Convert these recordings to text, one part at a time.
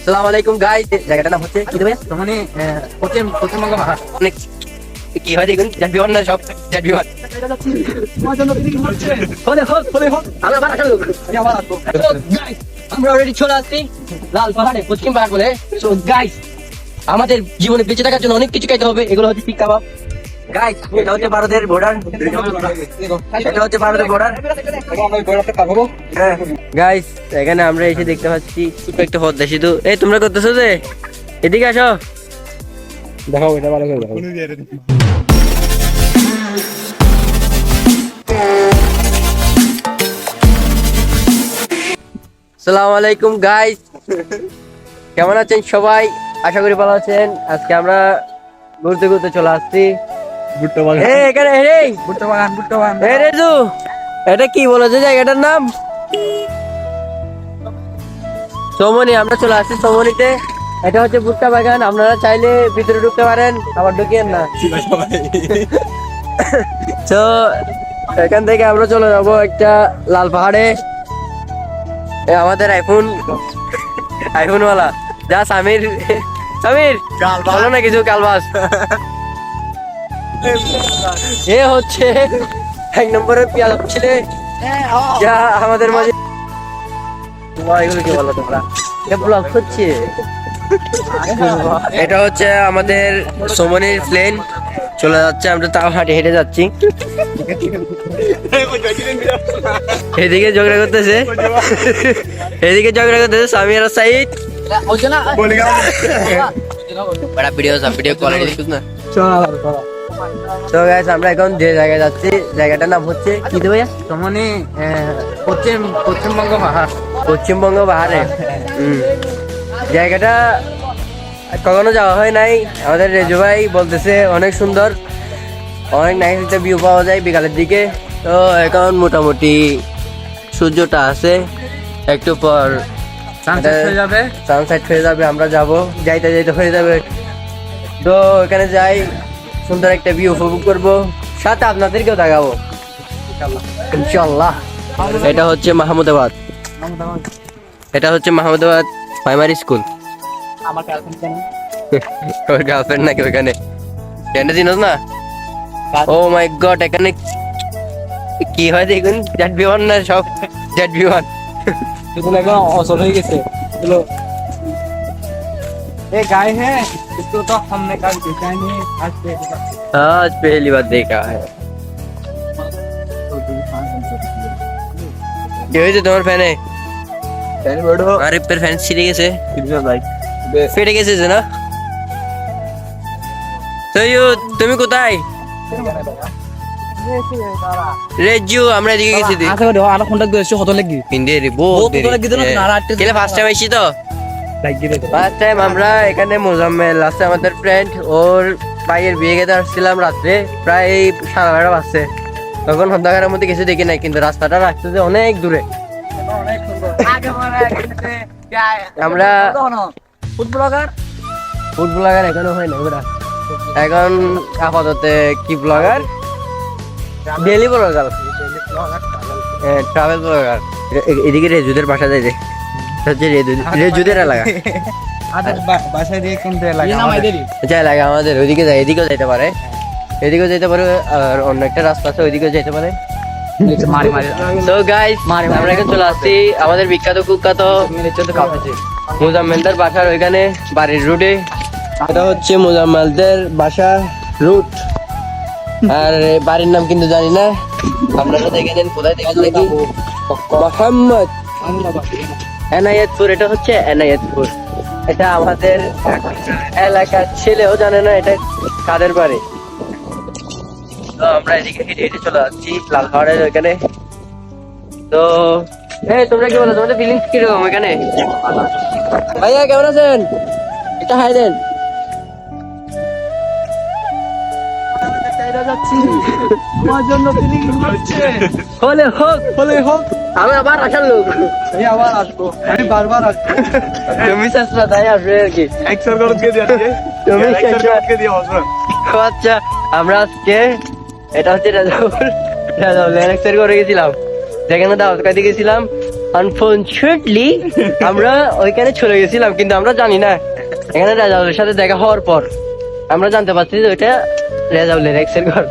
আসসালামু আলাইকুম গাইস, জায়গাটার নাম হচ্ছে কি দেবে মানে পশ্চিমবঙ্গ পাহাড়। অনেক কি হয় দেখুন, জেট বিমান না সব জেট বিমান। আমরা অলরেডি চলে আসছি লাল পাহাড়ে, পশ্চিম পাহাড় বলে। সো গাইস, আমাদের জীবনে বেঁচে থাকার জন্য অনেক কিছু খাইতে হবে। এগুলো হচ্ছে পিক কাবাব গাইস, এটা হচ্ছে ভারতের বর্ডার, এটা হচ্ছে ভারতের বর্ডার গাইস। এখানে আমরা এসে দেখতে পাচ্ছি ছোট একটা পদ্মা সেতু। এই তোমরা করতেছো যে, এদিকে আসো, দেখাও এটা ভালো করে দেখাও। আসসালামু আলাইকুম গাইস, কেমন আছেন সবাই? আশা করি ভালো আছেন। আজকে আমরা ঘুরতে ঘুরতে চলে আসছি ভুট্টা বাগান। এখানে ভুট্টা বাগান, ভুট্টা বাগান। রেজু, এটা কি বলেছে জায়গাটার নাম? সোমনি। আমরা চলে আসছি সোমনিতে। এটা হচ্ছে ভুট্টা বাগান। আপনারা চাইলে ভিতরে ঢুকতে পারেন, আবার ঢুকিয়েন না। তো এখান থেকে আমরা চলে যাবো একটা লাল পাহাড়ে। আমাদের আইফোনওয়ালা যা সামির বলো না কিছু কালবাস। এ হচ্ছে এক নম্বরের পেঁয়াজ ছিলে যা আমাদের মাঝে। এগুলো কি বলো তোমরা? এটা হচ্ছে আমাদের সোমনির প্লেন চলে যাচ্ছে। আমরা তাও হেঁটে যাচ্ছি। এদিকে ঝগড়া করতেছে সামির আর সাইদ। তো গাইস, আমরা এখন যে জায়গায় যাচ্ছি জায়গাটার নাম হচ্ছে কি দেবে মানে পশ্চিমবঙ্গ পাহাড়ে। জায়গাটা কখনো যাওয়া হয় নাই। আমাদের রেজু ভাই বলতেছে অনেক সুন্দর, অনেক নাইস একটা ভিউ পাওয়া যায় বিকালের দিকে। তো এখন মোটামুটি সূর্যটা আছে, একটু পর সানসেট হয়ে যাবে। আমরা যাইতে হয়ে যাবে। তো এখানে যাই, সুন্দর একটা ভিউ উপভোগ করবো, সাথে আপনাদেরকেও দেখাবো ইনশাআল্লাহ। এটা হচ্ছে মাহমুদাবাদ প্রাইমারি স্কুল। আমার গার্লফ্রেন্ড নাকি ওখানে? চিনোস না? ও মাই গড, এখানে কি হয় দেখুন, জেট বিমান না সব জেট বিমান। অচল হয়ে গেছে। इसको तो हमने कल देखा नहीं, आज पहली बार देखा है। কি হয়েছে তোমার ফ্যানে? আরে ফ্যান ছিঁড়ে গেছে, ফেটে গেছে না? সৈয়দ, তুমি কোথায়? রেজু, আমরা এদিকে গেছি। আরো কন্টাক্ট দিয়েছো কত লাগি পিন্ডে রে বহুত কত লাগি দিন না রাত কেলে ফার্স্ট টাইম আইছি। তো ফার্স্ট টাইম আমরা এখানে মোজাম্মেল আছে আমাদের ফ্রেন্ড, ওর ভাইয়ের বিয়ে খেতে আসছিলাম রাত্রে, প্রায় 12:30 বাজছে। তখন অন্ধকারের মধ্যে কিছু দেখি নাই, কিন্তু রাস্তাটা রাখতেছে অনেক দূরে। আমরা ফুড ব্লগার এখনো হয় না ওরা। এখন আপাতত কি blogger, daily blogger, travel blogger. এদিকে রেজুদের বাসা যায়, রেজুদের এলাকা আমাদের ওইদিকে যায়, এদিকেও যাইতে পারে, আর অন্য একটা রাস্তা আছে ওইদিকেও যাইতে পারে। তো গাইস, আমরা এখন চলে আসছি আমাদের বিখ্যাত কুখ্যাত মুজাম্মেলদের বাসার ওইখানে, বাড়ির রুটে। এটা হচ্ছে মুজাম্মেলদের বাসা রুট, আর বাড়ির নাম কিন্তু জানি না। আপনারা দেখে দেন কোথায় দেখেন নাকি? মোহাম্মদ এনায়েতপুর। এটা হচ্ছে এনায়েতপুর। এটা আমাদের এলাকার ছেলেও জানে না এটা কাদের বাড়ি। তো আমরা এদিকে হেঁটে হেঁটে চলে যাচ্ছি লাল পাহাড়ের ওইখানে। তো তোমরা কি বলো, তোমাদের ফিলিংস কিরকম এখানে? ভাইয়া কেমন আছেন? এটা হাই দেন। আমি আবার আসার লোক, আবার আসবো, আমি বারবার আসবো। তুমি চেষ্টা তাই আসবে আর কি। আচ্ছা, আমরা আজকে এটা হচ্ছে করে গেছিলাম, যেখানে দাওয়াত খাইতে গেছিলাম। আনফর্চুনেটলি আমরা ওইখানে চলে গেছিলাম, কিন্তু আমরা জানি না এখানে রেজাউলের সাথে দেখা হওয়ার পর আমরা জানতে পারছি যে ওইটা রেজাউলের এক্স এর ঘর।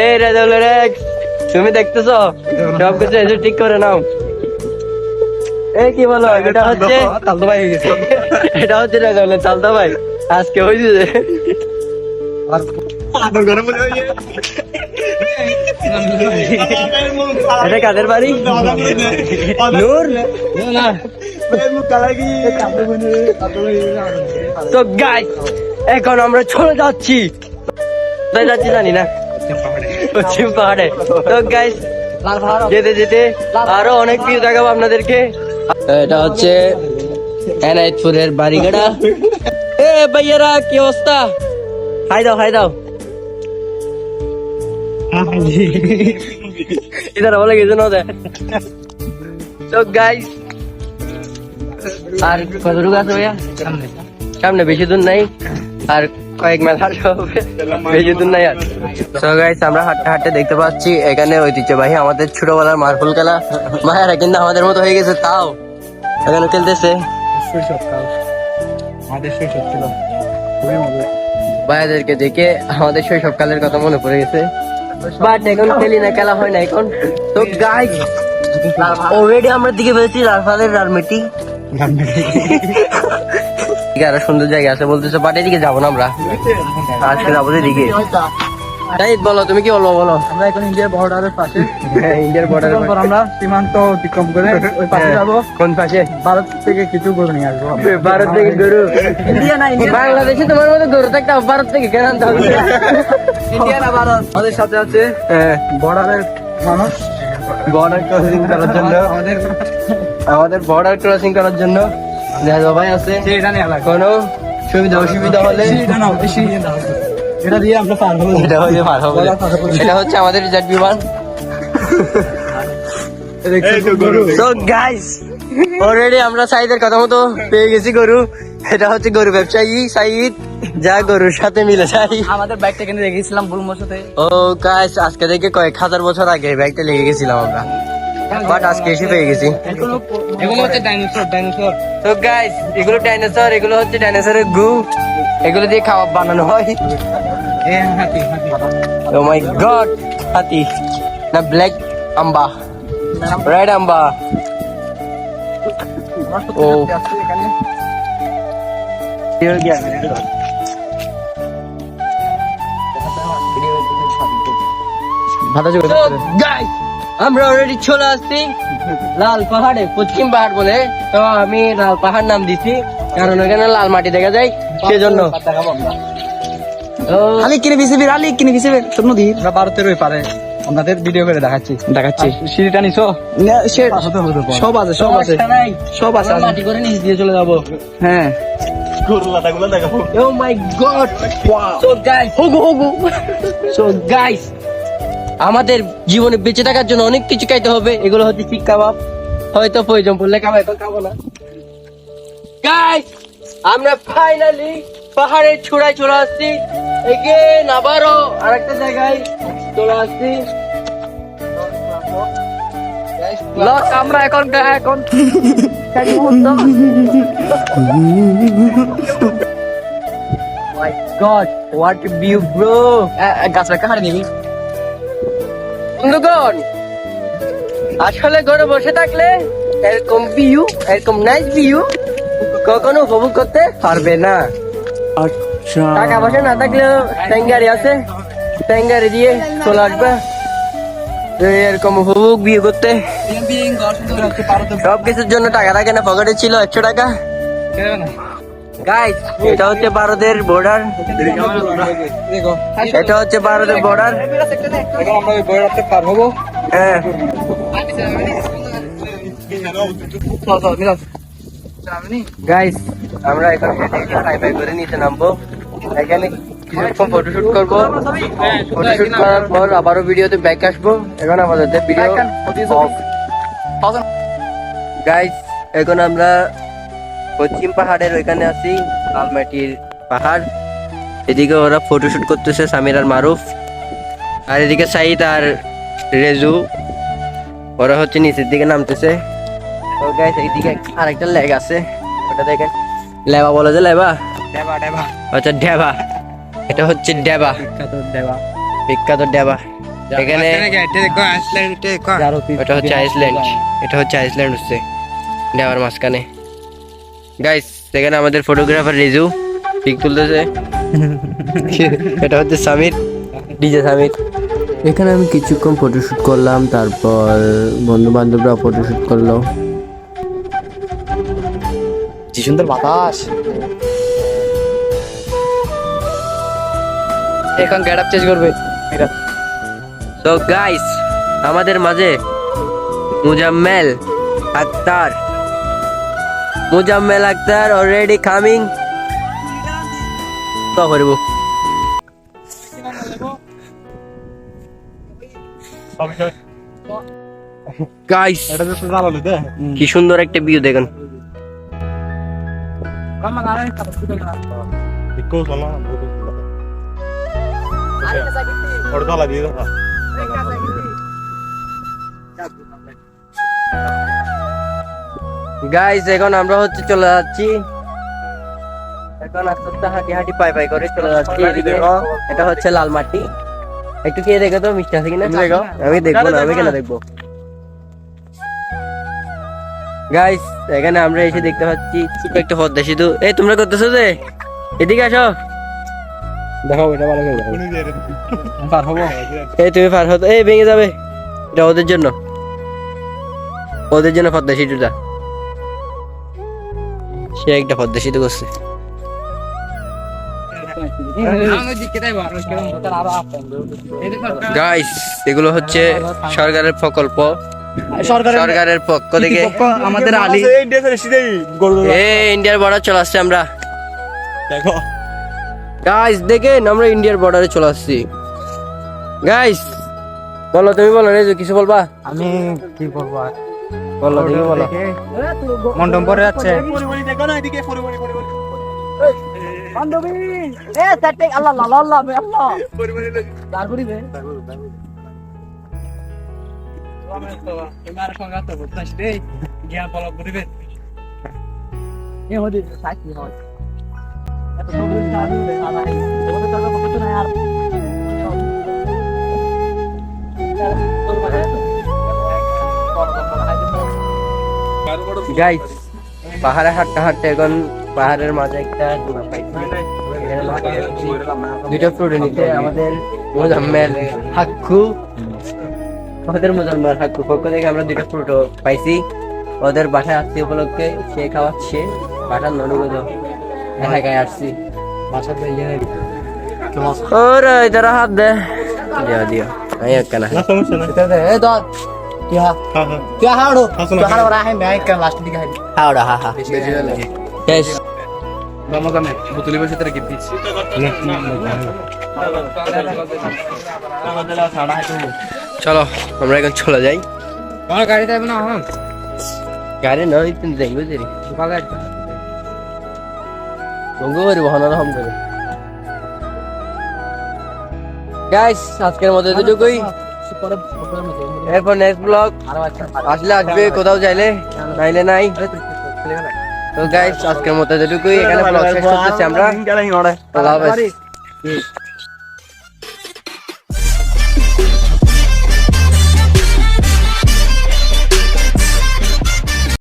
এই রেজাউলের এক্স, তুমি দেখতেছো সবকিছু এসে ঠিক করে নাও। এই কি বলো, এটা হচ্ছে চালতো ভাই, এটা হচ্ছে রেজাউলের চালতো ভাই। আজকে হয়েছে এটা কাদের বাড়ি? নূর। তো গাইস এখন আমরা চলে যাচ্ছি, কোথায় যাচ্ছি জানি না, পশ্চিম পাহাড়ে। তো গাইস যেতে যেতে আরো অনেক কিছু দেখাবো আপনাদেরকে। এটা হচ্ছে এনায়েতপুরের বাড়িঘাটা। এ ভাইয়ারা কি অবস্থা? খাই দাও খাই দাও। इधर बोले किसी ने तो गाइस আর কত দূর আছে ভাইয়া? সামনে বেশি দূর নাই, আর কয়েক মাইল হাঁটতে হবে, বেশি দূর নাই আর। তো গাইস আমরা হাঁটতে হাঁটতে দেখতে পাচ্ছি এখানে ঐতিহ্যবাহী আমাদের ছোটবেলার মার্বেল খেলা। ভাইয়ারা কিন্তু আমাদের মতো হয়ে গেছে, তাও এখানে খেলতেছে। ভাইয়াদেরকে দেখে আমাদের শৈশবকালের কথা মনে পড়ে গেছে, বাট এখন খেলি না, খেলা হয় না এখন। তো গাইস অলরেডি আমরা দিকে পেয়েছি লালফালের রাজমিটি, আরো সুন্দর জায়গা আছে বলতেছে, বাট এদিকে যাবো না আমরা, আজকে যাবো এদিকে। তাই বলো, তুমি কি বলবো বলো? আমরা এখন ইন্ডিয়ার বর্ডারের পাশে, ইন্ডিয়ার বর্ডারের পর আমরা সীমান্ত অতিক্রম করে ওই পাশে যাবো। কোন পাশে? ভারত থেকে কিছু গরু নিয়ে আসবো। ভারত থেকে গরু? ইন্ডিয়া না, ইন্ডিয়া বাংলাদেশে তোমার মতো গরু থাকতে ভারত থেকে কেন আনতে হবে? ইন্ডিয়া না, ভারত। আমাদের সাথে আছে বর্ডারের মানুষ, বর্ডার ক্রসিং করার জন্য, আমাদের বর্ডার ক্রসিং করার জন্য ভাই আছে। কোনো সুবিধা অসুবিধা হলে এটা দিয়ে আমরা পার হবো। এটা হচ্ছে আমাদের জেট বিমান। তো গাইস অলরেডি আমরা সাইদের কথা মতো পেয়ে গেছি গরু। এটা হচ্ছে গরু ব্যবসায়ী সাইদ, যা গরুর সাথে মিলে যায়। আমাদের বাইকটা কিনে রেখেছিলাম ভুলবশতে। ও গাইস আজকে থেকে কয়েক হাজার বছর আগে ব্যাগটা লেগে গেছিলাম আমরা, বাট আজকে এসে পেয়ে গেছি। এগুলো হচ্ছে ডাইনোসর। তো গাইস এগুলো ডাইনোসর, এগুলো হচ্ছে ডাইনোসরের গু, এগুলো দিয়ে খাবার বানানো হয়। হাতি। ও মাই গড, হাতি না ব্ল্যাক আম্বা, রেড আম্বা। ও আমরা অলরেডি চলে আসছি লাল পাহাড়ে, পশ্চিম পাহাড় বলে। তো আমি লাল পাহাড় নাম দিছি কারণ ওখানে লাল মাটি দেখা যায়, সেজন্য। আলি কিনে বিসিবি, আলি কিনে বিসিবি ছোট নদী। আমরা ভারতের ওই পারে আপনাদের ভিডিও করে দেখাচ্ছি। সিঁড়িটা নিছো? সব আছে, সব আছে, সব আছে। মাটি করে নিচ দিয়ে চলে যাবো। হ্যাঁ, Oh my god! Wow! So guys, so guys, আমাদের জীবনে বেঁচে থাকার জন্য অনেক কিছু খাইতে হবে। এগুলো হচ্ছে চিক কাবাব, হয়তো প্রয়োজন পড়লে খাবো, এখন খাবো না। গাইস আমরা ফাইনালি পাহাড়ের চূড়ায় চলে আসছি, এগেন আবারও আরেকটা জায়গায় চলে আসছি। আমরা এখন My God, what a view, bro! গাছটা কাহারে নিবি? বন্ধুগণ, আসলে ঘরে বসে থাকলে এরকম ভিউ, এরকম নাইস ভিউ কখনো উপভোগ করতে পারবে না। টাকা পয়সা না থাকলেও ট্যাঙ্গারি আছে, ট্যাঙ্গারি দিয়ে চলে আসবে এরকম উপভোগ ভিউ করতে। সব কিছুর জন্য টাকা থাকে না, পকেটে ছিল 100 টাকা। গাইস এটা হচ্ছে ভারতের বর্ডার, এটা হচ্ছে ভারতের বর্ডার। আমরা ওই বর্ডারটা পার হবো। হ্যাঁ গাইস আমরা এখন হাইফাই করে নিচে নামবো, এখানে কিছুক্ষণ ফটোশুট করবো। ফটোশুট করার পর আবারও ভিডিওতে ব্যাক আসবো। এখন আমাদের ভিডিও গাইস, এখন আমরা পশ্চিম পাহাড়ের ওইখানে আছি, লালমাটির পাহাড়। এদিকে ওরা ফটোশুট করতেছে, সামির আর মারুফ, আর এদিকে সাইদ আর রেজু। ওরা হচ্ছে নিচের দিকে নামতেছে। তো গাইস এইদিকে আরেকটা লেগ আছে, ওটা দেখেন। লেবা বলে যে লেবা, আচ্ছা ডেবা, এটা হচ্ছে ডেবা, বিখ্যাত ডেবা। এখানে এটা হচ্ছে আইসল্যান্ড, এটা হচ্ছে আইসল্যান্ড হচ্ছে ডেবার মাঝখানে। গাইস এখানে আমাদের ফটোগ্রাফার রিজু পিক তুলতেছে। এটা হচ্ছে সামির, ডিজে সামির। এখানে আমি কিছুক্ষণ ফটোশুট করলাম, তারপর বন্ধু বান্ধবরা ফটোশুট করলো। কি সুন্দর বাতাস। এখন গেট আপ চেঞ্জ করবে। তো গাইস আমাদের মাঝে মুজাম্মেল আক্তার, মুজাম্মেল আক্তার অলরেডি কামিং। তো করব গাইস, কি সুন্দর একটা ভিউ দেখেন। গাইস এখন আমরা হচ্ছে চলে যাচ্ছি, এখন আস্তে আস্তে হাঁটি হাঁটি পাই পাই করে চলে যাচ্ছি এদিকে। এটা হচ্ছে লাল মাটি। একটু খেয়ে দেখো তো মিষ্টি আছে কিনা। আমি দেখবো না, আমি কেন দেখবো। গাইস এখানে আমরা এসে দেখতে পাচ্ছি ছোট একটা পদ্মা সেতু। এই তোমরা করতেছো যে, এদিকে আসো দেখো, এটা ভালো করে দেখো। পার হবো। এই তুমি পার হতো, এই ভেঙে যাবে। এটা ওদের জন্য, ওদের জন্য পদ্মা সেতুটা। সে একটা পদ্মা সেতু করছে। গাইস এগুলো হচ্ছে সরকারের প্রকল্প, সরকারের পক্ষ থেকে আমাদের আলী ইন্ডিয়ার বর্ডার চলে আসছে আমরা। দেখো গাইস, দেখেন আমরা ইন্ডিয়ার বর্ডারে চলে আসছি। গাইস বলো, তুমি বলো রে, কিছু বলবা? আমি কি বলবো আর, বলো, তুমি বলো। মন্ডম পরে যাচ্ছে। গাইস পাহাড়ে হাঁটতে হাঁটতে এখন পাহাড়ের মাঝে একটা দোলা পাইছি। দুইটা ফ্রুট নিতে আমাদের মুজাম্মেল হাক্কু, আমাদের মুজাম্মেল হাক্কু পক্ষ থেকে আমরা দুইটা ফ্রুট পাইছি। ওদের বাসায় আসছি উপলক্ষে, সে খাওয়াচ্ছে। বাসার ননুগুলো এলাকায় আসছি। ওরে তারা হাত দে, দিও দিও, এই একখানা হাওড়া। হা হা শেষ। চলো আমরা এখন চলে যাই। গাড়ি যাবে না এখন? গাড়ি নয়, তুমি দেখবে দেরি হম করে। গাইস আজকের মতো এতটুকুই। এরপর নেক্সট ব্লগ আসলে আসবে, কোথাও চাইলে নাইলে নাই। তো গাইস আজকের মতো এতটুকুই, এখানে ব্লগ শেষ করতেছি আমরা। আল্লাহ হাফেজ।